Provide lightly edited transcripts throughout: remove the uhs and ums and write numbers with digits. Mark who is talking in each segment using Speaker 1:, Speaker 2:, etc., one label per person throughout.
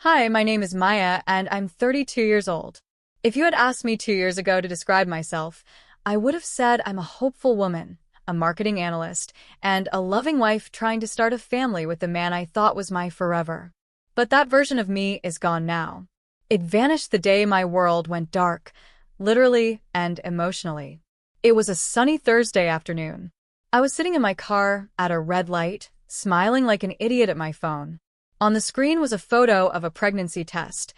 Speaker 1: Hi, my name is Maya, and I'm 32 years old. If you had asked me 2 years ago to describe myself, I would have said I'm a hopeful woman, a marketing analyst, and a loving wife trying to start a family with the man I thought was my forever. But that version of me is gone now. It vanished the day my world went dark, literally and emotionally. It was a sunny Thursday afternoon. I was sitting in my car at a red light, smiling like an idiot at my phone. On the screen was a photo of a pregnancy test,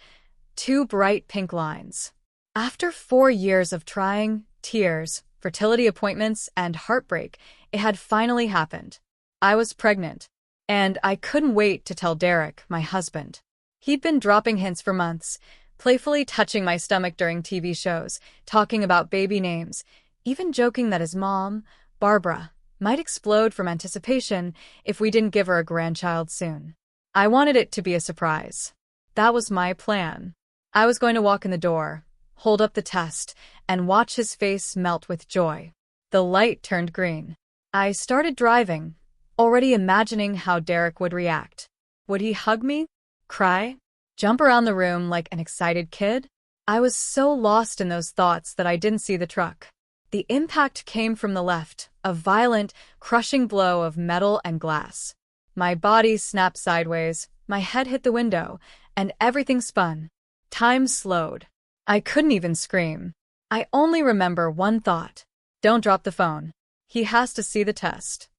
Speaker 1: two bright pink lines. After 4 years of trying, tears, fertility appointments, and heartbreak, it had finally happened. I was pregnant, and I couldn't wait to tell Derek, my husband. He'd been dropping hints for months, playfully touching my stomach during TV shows, talking about baby names, even joking that his mom, Barbara, might explode from anticipation if we didn't give her a grandchild soon. I wanted it to be a surprise. That was my plan. I was going to walk in the door, hold up the test, and watch his face melt with joy. The light turned green. I started driving, already imagining how Derek would react. Would he hug me? Cry? Jump around the room like an excited kid? I was so lost in those thoughts that I didn't see the truck. The impact came from the left, a violent, crushing blow of metal and glass. My body snapped sideways, my head hit the window, and everything spun. Time slowed. I couldn't even scream. I only remember one thought. Don't drop the phone. He has to see the test.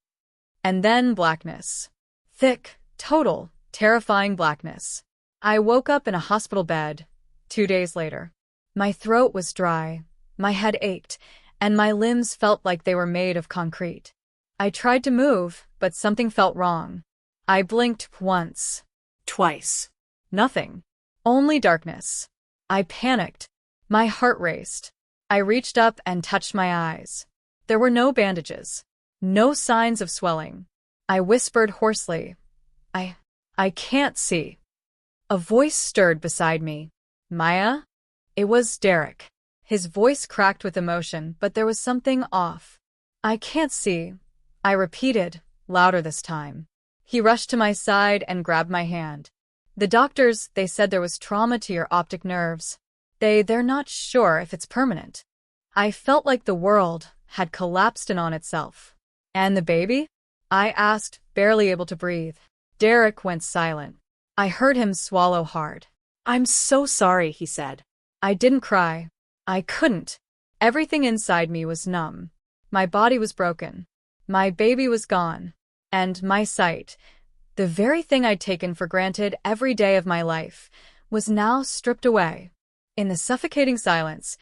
Speaker 1: And then blackness. Thick, total, terrifying blackness. I woke up in a hospital bed 2 days later. My throat was dry, my head ached, and my limbs felt like they were made of concrete. I tried to move, but something felt wrong. I blinked once.
Speaker 2: Twice.
Speaker 1: Nothing. Only darkness. I panicked. My heart raced. I reached up and touched my eyes. There were no bandages. No signs of swelling. I whispered hoarsely, I can't see. A voice stirred beside me. Maya? It was Derek. His voice cracked with emotion, but there was something off. I can't see, I repeated, louder this time. He rushed to my side and grabbed my hand. The doctors, they said there was trauma to your optic nerves. They're not sure if it's permanent. I felt like the world had collapsed in on itself. And the baby? I asked, barely able to breathe. Derek went silent. I heard him swallow hard.
Speaker 2: I'm so sorry, he said.
Speaker 1: I didn't cry. I couldn't. Everything inside me was numb. My body was broken. My baby was gone. And my sight, the very thing I'd taken for granted every day of my life, was now stripped away. In the suffocating silence,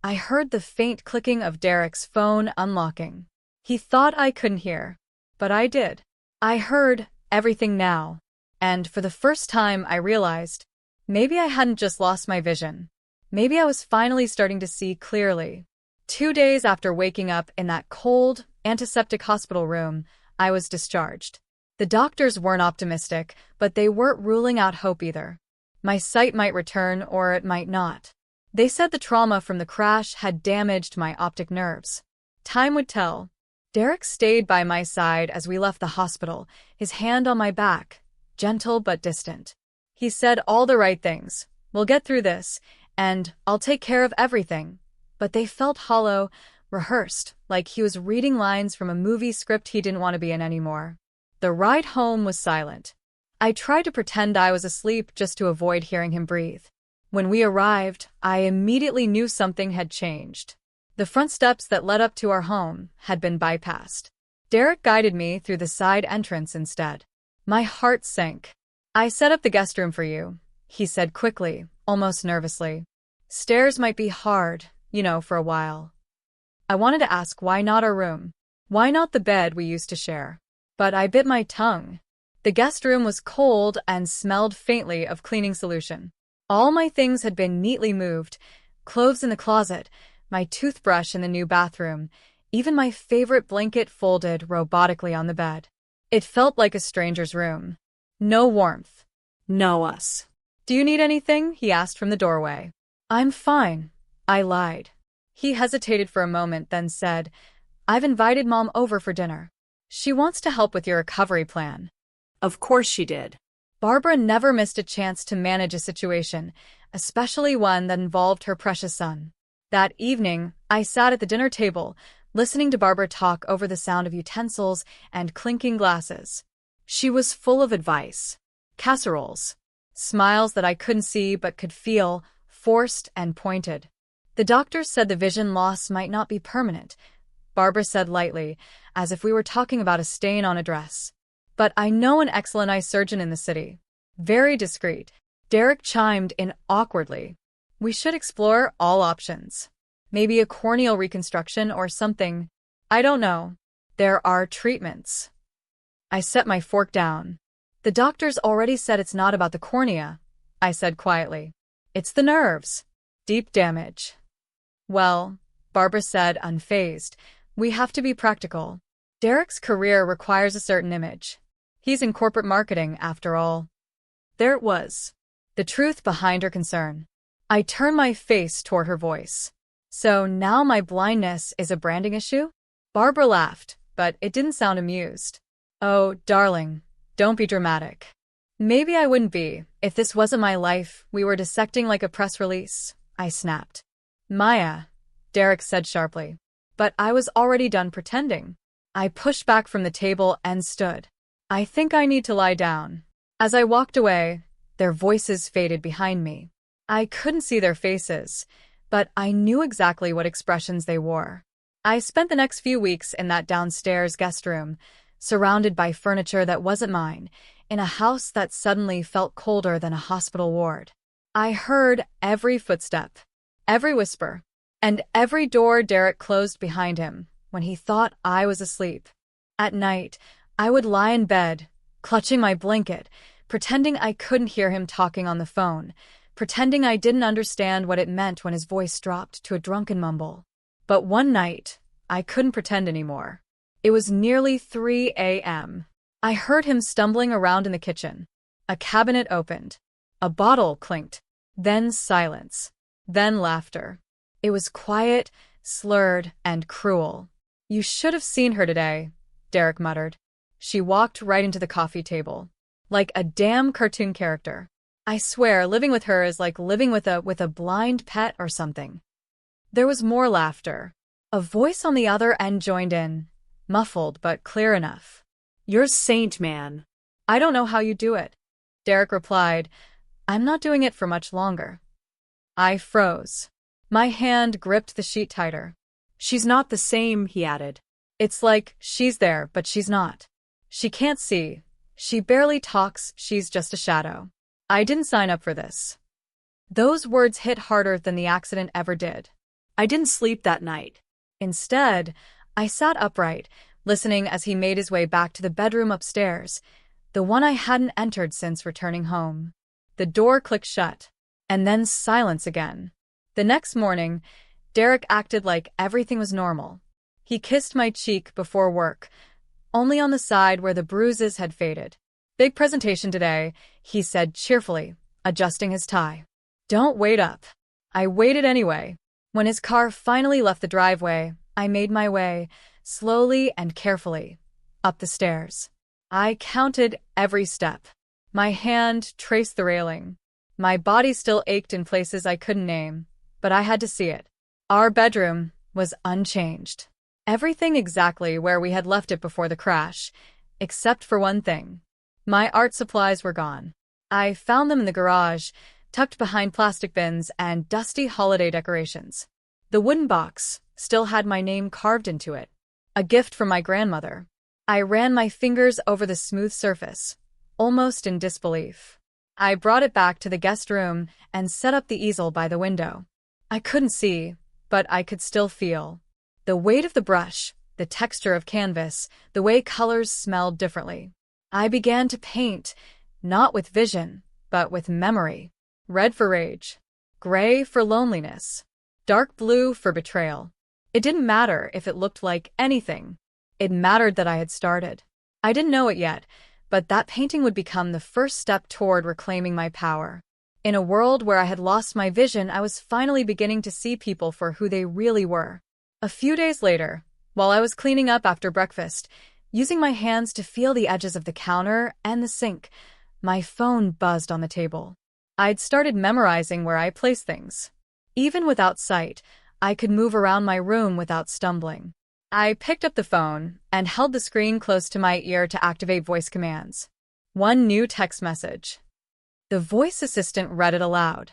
Speaker 1: I heard the faint clicking of Derek's phone unlocking. He thought I couldn't hear, but I did. I heard everything now, and for the first time I realized, maybe I hadn't just lost my vision. Maybe I was finally starting to see clearly. 2 days after waking up in that cold, antiseptic hospital room, I was discharged. The doctors weren't optimistic, but they weren't ruling out hope either. My sight might return or it might not. They said the trauma from the crash had damaged my optic nerves. Time would tell. Derek stayed by my side as we left the hospital, his hand on my back, gentle but distant. He said all the right things. We'll get through this, and I'll take care of everything. But they felt hollow, rehearsed, like he was reading lines from a movie script he didn't want to be in anymore. The ride home was silent. I tried to pretend I was asleep just to avoid hearing him breathe. When we arrived, I immediately knew something had changed. The front steps that led up to our home had been bypassed. Derek guided me through the side entrance instead. My heart sank. I set up the guest room for you, he said quickly, almost nervously. Stairs might be hard, for a while. I wanted to ask why not our room? Why not the bed we used to share? But I bit my tongue. The guest room was cold and smelled faintly of cleaning solution. All my things had been neatly moved, clothes in the closet, my toothbrush in the new bathroom, even my favorite blanket folded robotically on the bed. It felt like a stranger's room. No warmth.
Speaker 2: No us.
Speaker 1: Do you need anything? He asked from the doorway. I'm fine, I lied. He hesitated for a moment, then said, I've invited Mom over for dinner. She wants to help with your recovery plan.
Speaker 2: Of course she did.
Speaker 1: Barbara never missed a chance to manage a situation, especially one that involved her precious son. That evening, I sat at the dinner table, listening to Barbara talk over the sound of utensils and clinking glasses. She was full of advice. Casseroles. Smiles that I couldn't see but could feel, forced and pointed. The doctors said the vision loss might not be permanent, Barbara said lightly, as if we were talking about a stain on a dress. But I know an excellent eye surgeon in the city. Very discreet. Derek chimed in awkwardly. We should explore all options. Maybe a corneal reconstruction or something. I don't know. There are treatments. I set my fork down. The doctors already said it's not about the cornea, I said quietly. It's the nerves. Deep damage. Well, Barbara said, unfazed, we have to be practical. Derek's career requires a certain image. He's in corporate marketing, after all. There it was. The truth behind her concern. I turned my face toward her voice. So now my blindness is a branding issue? Barbara laughed, but it didn't sound amused. Oh, darling, don't be dramatic. Maybe I wouldn't be, if this wasn't my life we were dissecting like a press release, I snapped. Maya, Derek said sharply. But I was already done pretending. I pushed back from the table and stood. I think I need to lie down. As I walked away, their voices faded behind me. I couldn't see their faces, but I knew exactly what expressions they wore. I spent the next few weeks in that downstairs guest room, surrounded by furniture that wasn't mine, in a house that suddenly felt colder than a hospital ward. I heard every footstep, every whisper, and every door Derek closed behind him when he thought I was asleep. At night, I would lie in bed, clutching my blanket, pretending I couldn't hear him talking on the phone, pretending I didn't understand what it meant when his voice dropped to a drunken mumble. But one night, I couldn't pretend anymore. It was nearly 3 a.m. I heard him stumbling around in the kitchen. A cabinet opened. A bottle clinked. Then silence. Then laughter. It was quiet, slurred, and cruel. You should have seen her today, Derek muttered. She walked right into the coffee table. Like a damn cartoon character. I swear, living with her is like living with a blind pet or something. There was more laughter. A voice on the other end joined in, muffled but clear enough. You're a saint, man. I don't know how you do it, Derek replied. I'm not doing it for much longer. I froze. My hand gripped the sheet tighter. She's not the same, he added. It's like she's there, but she's not. She can't see. She barely talks, she's just a shadow. I didn't sign up for this. Those words hit harder than the accident ever did. I didn't sleep that night. Instead, I sat upright, listening as he made his way back to the bedroom upstairs, the one I hadn't entered since returning home. The door clicked shut, and then silence again. The next morning, Derek acted like everything was normal. He kissed my cheek before work, only on the side where the bruises had faded. Big presentation today, he said cheerfully, adjusting his tie. Don't wait up. I waited anyway. When his car finally left the driveway, I made my way, slowly and carefully, up the stairs. I counted every step. My hand traced the railing. My body still ached in places I couldn't name, but I had to see it. Our bedroom was unchanged. Everything exactly where we had left it before the crash, except for one thing. My art supplies were gone. I found them in the garage, tucked behind plastic bins and dusty holiday decorations. The wooden box still had my name carved into it, a gift from my grandmother. I ran my fingers over the smooth surface, almost in disbelief. I brought it back to the guest room and set up the easel by the window. I couldn't see, but I could still feel. The weight of the brush, the texture of canvas, the way colors smelled differently. I began to paint, not with vision, but with memory. Red for rage, gray for loneliness, dark blue for betrayal. It didn't matter if it looked like anything. It mattered that I had started. I didn't know it yet, but that painting would become the first step toward reclaiming my power. In a world where I had lost my vision, I was finally beginning to see people for who they really were. A few days later, while I was cleaning up after breakfast, using my hands to feel the edges of the counter and the sink, My phone buzzed on the table. I'd started memorizing where I placed things. Even without sight, I could move around my room without stumbling. I picked up the phone and held the screen close to my ear to activate voice commands. One new text message. The voice assistant read it aloud.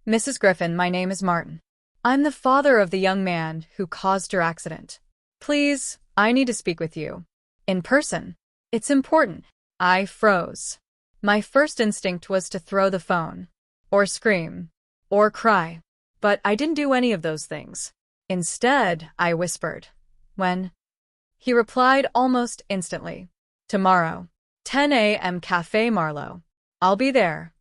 Speaker 1: Mrs. Griffin, my name is Martin. I'm the father of the young man who caused your accident. Please, I need to speak with you. In person. It's important. I froze. My first instinct was to throw the phone, or scream, or cry. But I didn't do any of those things. Instead, I whispered. When? He replied almost instantly. Tomorrow. 10 a.m. Café Marlowe. I'll be there.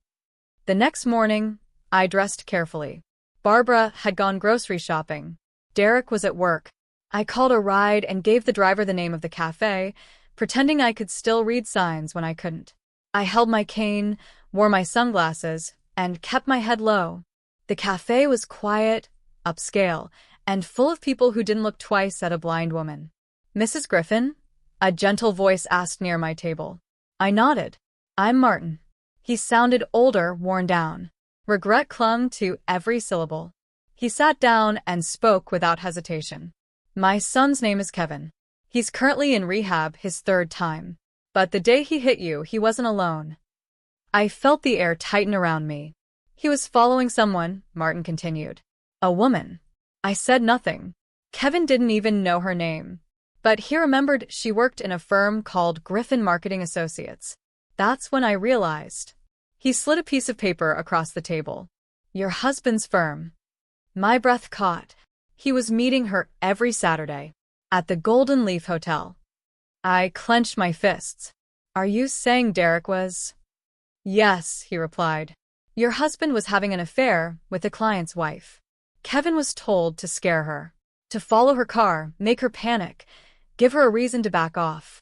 Speaker 1: The next morning, I dressed carefully. Barbara had gone grocery shopping. Derek was at work. I called a ride and gave the driver the name of the cafe, pretending I could still read signs when I couldn't. I held my cane, wore my sunglasses, and kept my head low. The cafe was quiet, upscale, and full of people who didn't look twice at a blind woman. Mrs. Griffin? A gentle voice asked near my table. I nodded. I'm Martin. He sounded older, worn down. Regret clung to every syllable. He sat down and spoke without hesitation. My son's name is Kevin. He's currently in rehab his third time. But the day he hit you, he wasn't alone. I felt the air tighten around me. He was following someone, Martin continued. A woman. I said nothing. Kevin didn't even know her name. But he remembered she worked in a firm called Griffin Marketing Associates. That's when I realized. He slid a piece of paper across the table. Your husband's firm. My breath caught. He was meeting her every Saturday. At the Golden Leaf Hotel. I clenched my fists. Are you saying Derek was? Yes, he replied. Your husband was having an affair with a client's wife. Kevin was told to scare her, to follow her car, make her panic, give her a reason to back off.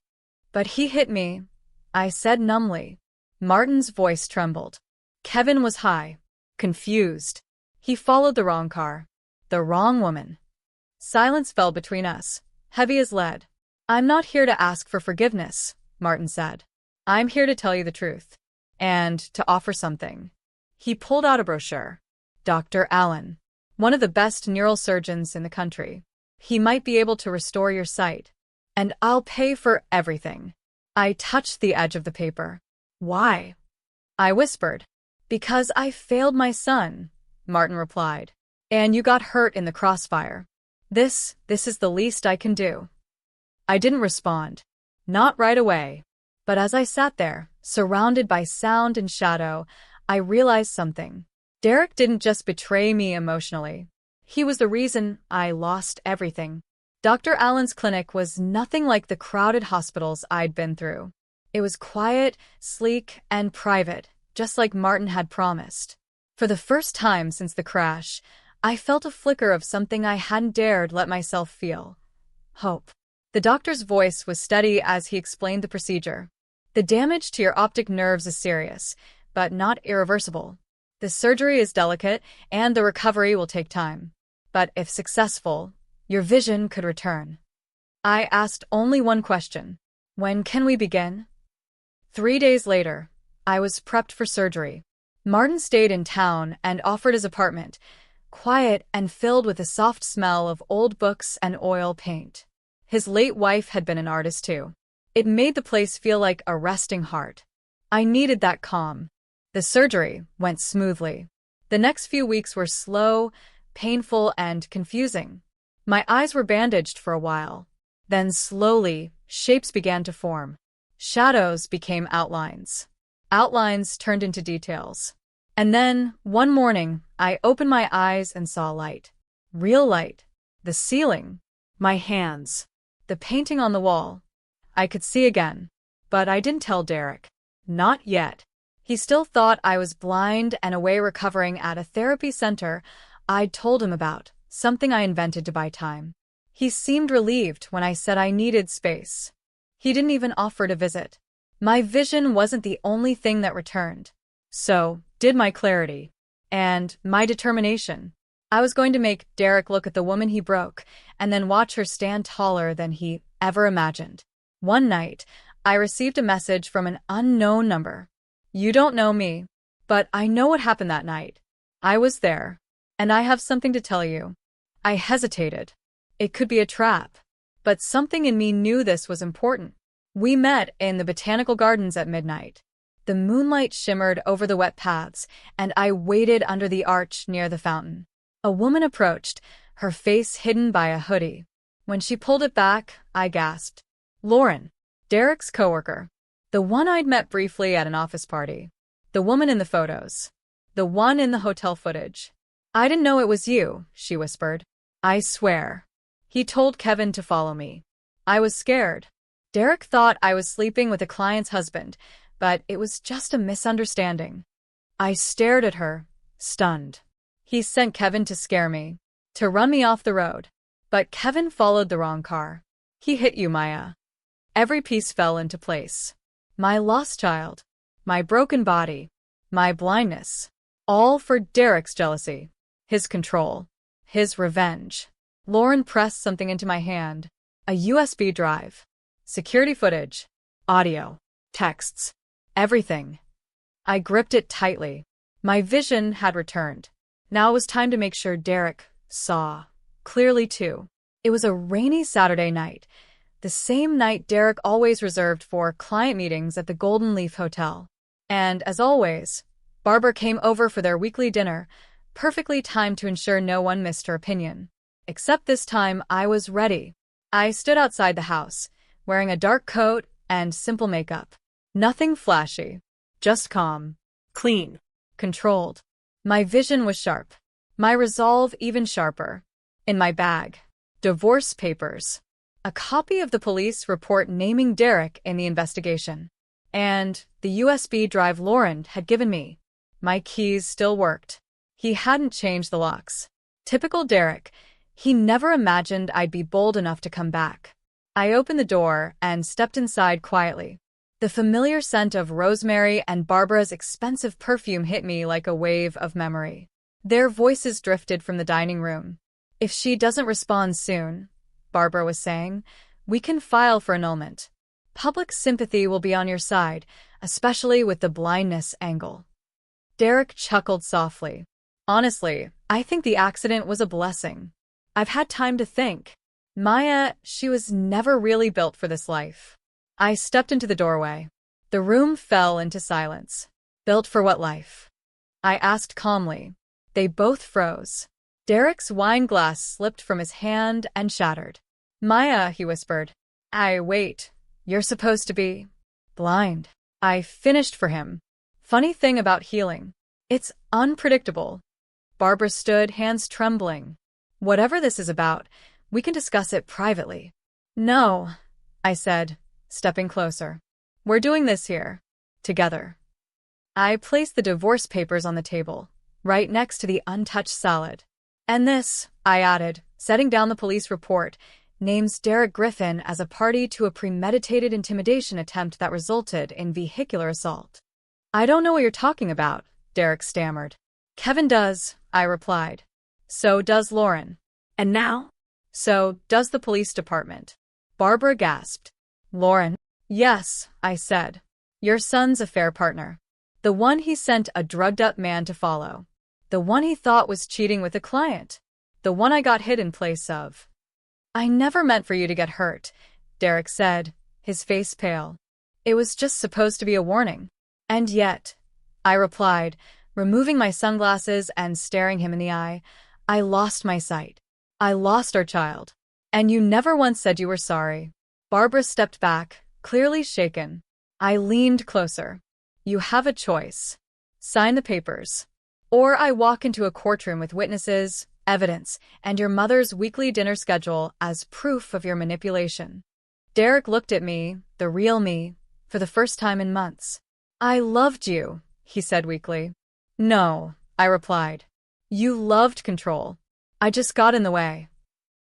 Speaker 1: But he hit me, I said numbly. Martin's voice trembled. Kevin was high, confused. He followed the wrong car, the wrong woman. Silence fell between us, heavy as lead. I'm not here to ask for forgiveness, Martin said. I'm here to tell you the truth. And to offer something. He pulled out a brochure. Dr. Allen, one of the best neurosurgeons in the country. He might be able to restore your sight. And I'll pay for everything. I touched the edge of the paper. Why? I whispered. Because I failed my son, Martin replied. And you got hurt in the crossfire. This is the least I can do. I didn't respond. Not right away. But as I sat there, surrounded by sound and shadow, I realized something. Derek didn't just betray me emotionally. He was the reason I lost everything. Dr. Allen's clinic was nothing like the crowded hospitals I'd been through. It was quiet, sleek, and private, just like Martin had promised. For the first time since the crash, I felt a flicker of something I hadn't dared let myself feel. Hope. The doctor's voice was steady as he explained the procedure. The damage to your optic nerves is serious, but not irreversible. The surgery is delicate, and the recovery will take time. But if successful, your vision could return. I asked only one question. When can we begin? 3 days later, I was prepped for surgery. Martin stayed in town and offered his apartment, quiet and filled with the soft smell of old books and oil paint. His late wife had been an artist too. It made the place feel like a resting heart. I needed that calm. The surgery went smoothly. The next few weeks were slow, painful, and confusing. My eyes were bandaged for a while. Then slowly, shapes began to form. Shadows became outlines. Outlines turned into details. And then, one morning, I opened my eyes and saw light. Real light. The ceiling. My hands. The painting on the wall. I could see again. But I didn't tell Derek. Not yet. He still thought I was blind and away recovering at a therapy center I'd told him about, something I invented to buy time. He seemed relieved when I said I needed space. He didn't even offer to visit. My vision wasn't the only thing that returned. So did my clarity. And my determination. I was going to make Derek look at the woman he broke, and then watch her stand taller than he ever imagined. One night, I received a message from an unknown number. You don't know me, but I know what happened that night. I was there, and I have something to tell you. I hesitated. It could be a trap, but something in me knew this was important. We met in the botanical gardens at midnight. The moonlight shimmered over the wet paths, and I waited under the arch near the fountain. A woman approached, her face hidden by a hoodie. When she pulled it back, I gasped. Lauren, Derek's coworker. The one I'd met briefly at an office party. The woman in the photos. The one in the hotel footage. I didn't know it was you, she whispered. I swear. He told Kevin to follow me. I was scared. Derek thought I was sleeping with a client's husband, but it was just a misunderstanding. I stared at her, stunned. He sent Kevin to scare me, to run me off the road. But Kevin followed the wrong car. He hit you, Maya. Every piece fell into place. My lost child, my broken body, my blindness. All for Derek's jealousy, his control, his revenge. Lauren pressed something into my hand. A USB drive. Security footage. Audio. Texts. Everything. I gripped it tightly. My vision had returned. Now it was time to make sure Derek saw clearly too. It was a rainy Saturday night, the same night Derek always reserved for client meetings at the Golden Leaf Hotel. And, as always, Barbara came over for their weekly dinner, perfectly timed to ensure no one missed her opinion. Except this time, I was ready. I stood outside the house, wearing a dark coat and simple makeup. Nothing flashy, just calm,
Speaker 2: Clean.
Speaker 1: controlled. My vision was sharp, my resolve even sharper. In my bag, divorce papers, a copy of the police report naming Derek in the investigation, and the USB drive Lauren had given me. My keys still worked. He hadn't changed the locks. Typical Derek, he never imagined I'd be bold enough to come back. I opened the door and stepped inside quietly. The familiar scent of rosemary and Barbara's expensive perfume hit me like a wave of memory. Their voices drifted from the dining room. If she doesn't respond soon, Barbara was saying, we can file for annulment. Public sympathy will be on your side, especially with the blindness angle. Derek chuckled softly. Honestly, I think the accident was a blessing. I've had time to think. Maya, she was never really built for this life. I stepped into the doorway. The room fell into silence. Built for what life? I asked calmly. They both froze. Derek's wine glass slipped from his hand and shattered. Maya, he whispered. Wait, you're supposed to be blind. I finished for him. Funny thing about healing. It's unpredictable. Barbara stood, hands trembling. Whatever this is about, we can discuss it privately. No, I said, stepping closer. We're doing this here. Together. I placed the divorce papers on the table, right next to the untouched salad. And this, I added, setting down the police report, names Derek Griffin as a party to a premeditated intimidation attempt that resulted in vehicular assault. I don't know what you're talking about, Derek stammered. Kevin does, I replied. So does Lauren.
Speaker 2: And now?
Speaker 1: So does the police department. Barbara gasped. Lauren? Yes, I said. Your son's affair partner. The one he sent a drugged-up man to follow. The one he thought was cheating with a client. The one I got hit in place of. I never meant for you to get hurt, Derek said, his face pale. It was just supposed to be a warning. And yet, I replied, removing my sunglasses and staring him in the eye, I lost my sight. I lost our child. And you never once said you were sorry. Barbara stepped back, clearly shaken. I leaned closer. You have a choice. Sign the papers. Or I walk into a courtroom with witnesses, evidence, and your mother's weekly dinner schedule as proof of your manipulation. Derek looked at me, the real me, for the first time in months. I loved you, he said weakly. No, I replied. You loved control. I just got in the way.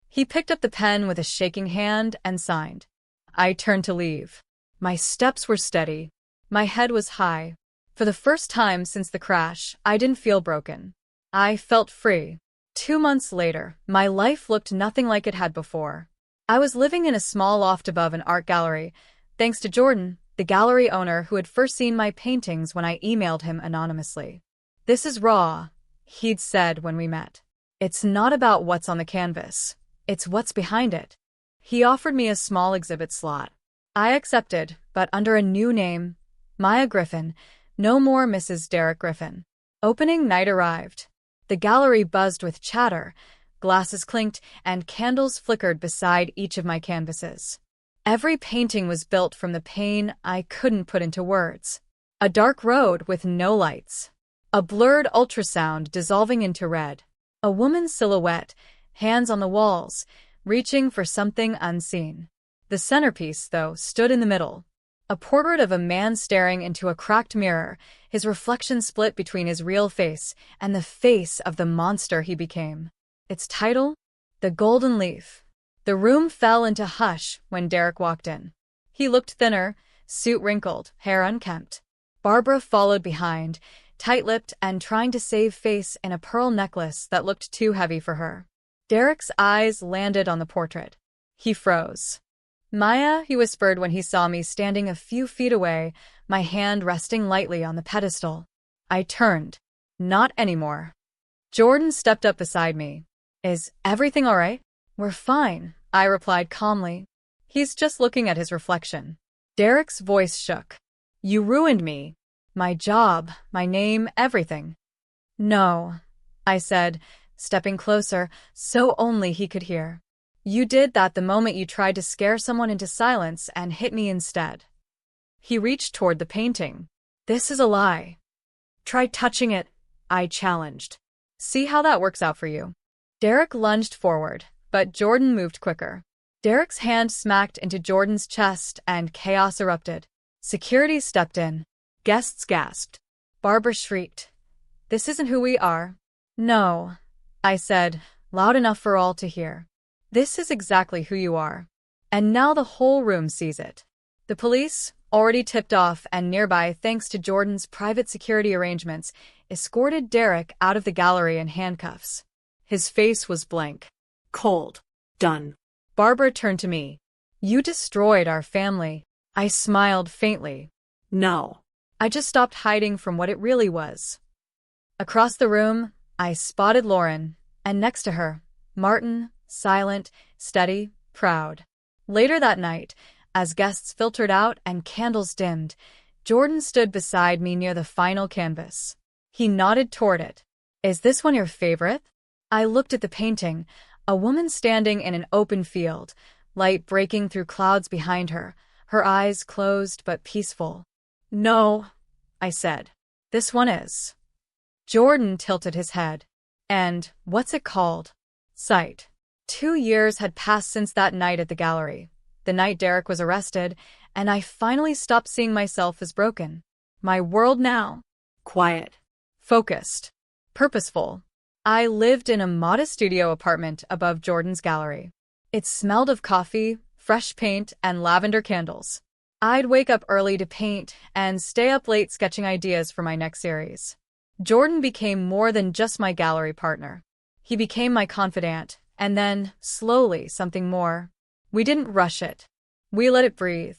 Speaker 1: He picked up the pen with a shaking hand and signed. I turned to leave. My steps were steady. My head was high. For the first time since the crash, I didn't feel broken. I felt free. 2 months later, my life looked nothing like it had before. I was living in a small loft above an art gallery, thanks to Jordan, the gallery owner who had first seen my paintings when I emailed him anonymously. "This is raw," he'd said when we met. "It's not about what's on the canvas. It's what's behind it." He offered me a small exhibit slot. I accepted, but under a new name, Maya Griffin, no more Mrs. Derek Griffin. Opening night arrived. The gallery buzzed with chatter, glasses clinked, and candles flickered beside each of my canvases. Every painting was built from the pain I couldn't put into words. A dark road with no lights. A blurred ultrasound dissolving into red. A woman's silhouette, hands on the walls, reaching for something unseen. The centerpiece, though, stood in the middle. A portrait of a man staring into a cracked mirror, his reflection split between his real face and the face of the monster he became. Its title? The Golden Leaf. The room fell into hush when Derek walked in. He looked thinner, suit wrinkled, hair unkempt. Barbara followed behind, tight-lipped and trying to save face in a pearl necklace that looked too heavy for her. Derek's eyes landed on the portrait. He froze. "Maya," he whispered when he saw me standing a few feet away, my hand resting lightly on the pedestal. I turned. "Not anymore." Jordan stepped up beside me. "Is everything all right?" "We're fine," I replied calmly. "He's just looking at his reflection." Derek's voice shook. "You ruined me. My job, my name, everything." "No," I said, stepping closer, so only he could hear. "You did that the moment you tried to scare someone into silence and hit me instead." He reached toward the painting. "This is a lie." "Try touching it," I challenged. "See how that works out for you." Derek lunged forward, but Jordan moved quicker. Derek's hand smacked into Jordan's chest and chaos erupted. Security stepped in. Guests gasped. Barbara shrieked. "This isn't who we are." "No," I said, loud enough for all to hear. "This is exactly who you are. And now the whole room sees it." The police, already tipped off and nearby thanks to Jordan's private security arrangements, escorted Derek out of the gallery in handcuffs. His face was blank. Cold. Done. Barbara turned to me. "You destroyed our family." I smiled faintly. "No." I just stopped hiding from what it really was. Across the room, I spotted Lauren, and next to her, Martin, silent, steady, proud. Later that night, as guests filtered out and candles dimmed, Jordan stood beside me near the final canvas. He nodded toward it. "Is this one your favorite?" I looked at the painting, a woman standing in an open field, light breaking through clouds behind her, her eyes closed but peaceful. "No," I said. "This one is." Jordan tilted his head. "And what's it called?" "Sight." 2 years had passed since that night at the gallery, the night Derek was arrested, and I finally stopped seeing myself as broken. My world now? Quiet. Focused. Purposeful. I lived in a modest studio apartment above Jordan's gallery. It smelled of coffee, fresh paint, and lavender candles. I'd wake up early to paint and stay up late sketching ideas for my next series. Jordan became more than just my gallery partner. He became my confidant, and then, slowly, something more. We didn't rush it. We let it breathe.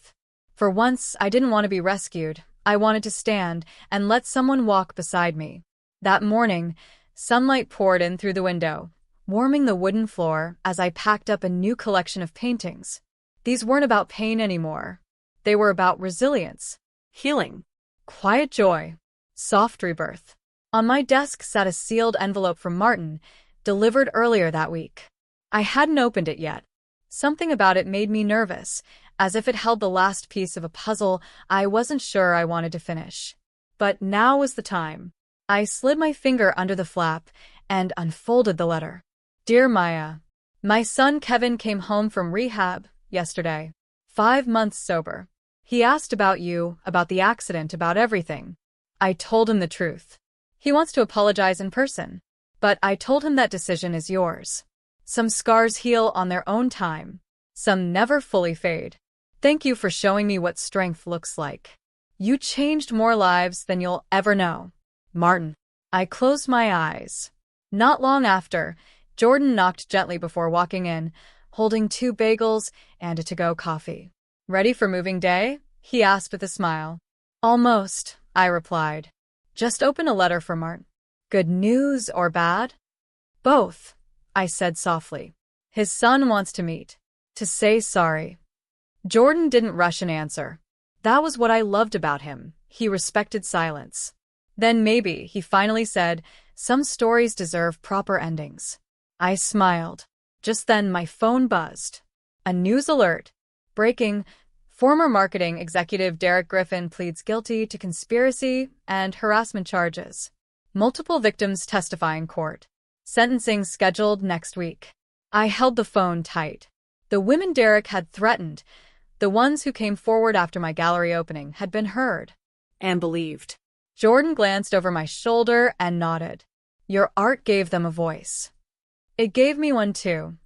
Speaker 1: For once, I didn't want to be rescued. I wanted to stand and let someone walk beside me. That morning, sunlight poured in through the window, warming the wooden floor as I packed up a new collection of paintings. These weren't about pain anymore. They were about resilience, healing, quiet joy, soft rebirth. On my desk sat a sealed envelope from Martin, delivered earlier that week. I hadn't opened it yet. Something about it made me nervous, as if it held the last piece of a puzzle I wasn't sure I wanted to finish. But now was the time. I slid my finger under the flap and unfolded the letter. "Dear Maya, my son Kevin came home from rehab yesterday. 5 months sober. He asked about you, about the accident, about everything. I told him the truth. He wants to apologize in person, but I told him that decision is yours. Some scars heal on their own time. Some never fully fade. Thank you for showing me what strength looks like. You changed more lives than you'll ever know. Martin." I closed my eyes. Not long after, Jordan knocked gently before walking in, holding 2 bagels and a to-go coffee. "Ready for moving day?" he asked with a smile. Almost, I replied. Just open a letter for Mart. Good news or bad? Both, I said softly. His son wants to meet. To say sorry. Jordan didn't rush an answer. That was what I loved about him. He respected silence. Then maybe, he finally said, some stories deserve proper endings. I smiled. Just then my phone buzzed. A news alert. Breaking. Former marketing executive Derek Griffin pleads guilty to conspiracy and harassment charges. Multiple victims testify in court. Sentencing scheduled next week. I held the phone tight. The women Derek had threatened, the ones who came forward after my gallery opening, had been heard.
Speaker 2: And believed.
Speaker 1: Jordan glanced over my shoulder and nodded. Your art gave them a voice. It gave me one too,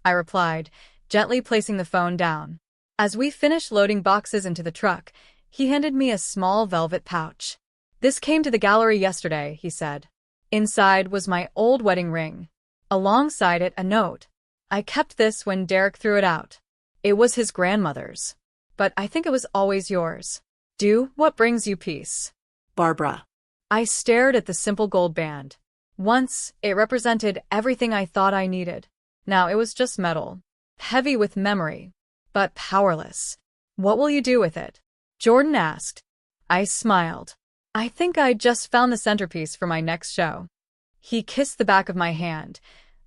Speaker 1: I replied, gently placing the phone down. As we finished loading boxes into the truck, he handed me a small velvet pouch. This came to the gallery yesterday, he said. Inside was my old wedding ring. Alongside it, a note. I kept this when Derek threw it out. It was his grandmother's. But I think it was always yours. Do what brings you peace.
Speaker 2: Barbara.
Speaker 1: I stared at the simple gold band. Once, it represented everything I thought I needed. Now it was just metal. Heavy with memory. But powerless. What will you do with it? Jordan asked. I smiled. I think I just found the centerpiece for my next show. He kissed the back of my hand,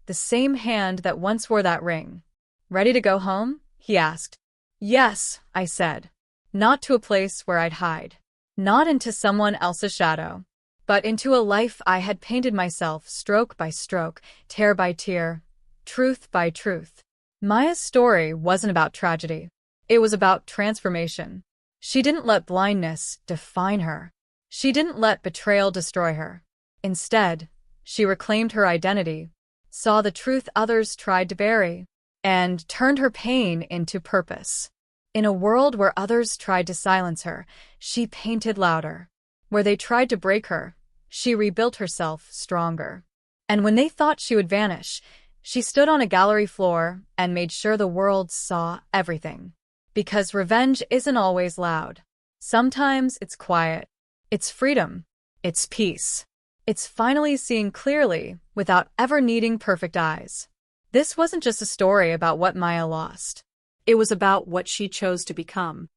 Speaker 1: the same hand that once wore that ring. Ready to go home? He asked. Yes, I said. Not to a place where I'd hide. Not into someone else's shadow. But into a life I had painted myself stroke by stroke, tear by tear, truth by truth. Maya's story wasn't about tragedy. It was about transformation. She didn't let blindness define her. She didn't let betrayal destroy her. Instead, she reclaimed her identity, saw the truth others tried to bury, and turned her pain into purpose. In a world where others tried to silence her, she painted louder. Where they tried to break her, she rebuilt herself stronger. And when they thought she would vanish, she stood on a gallery floor and made sure the world saw everything. Because revenge isn't always loud. Sometimes it's quiet. It's freedom. It's peace. It's finally seeing clearly without ever needing perfect eyes. This wasn't just a story about what Maya lost.
Speaker 2: It was about what she chose to become.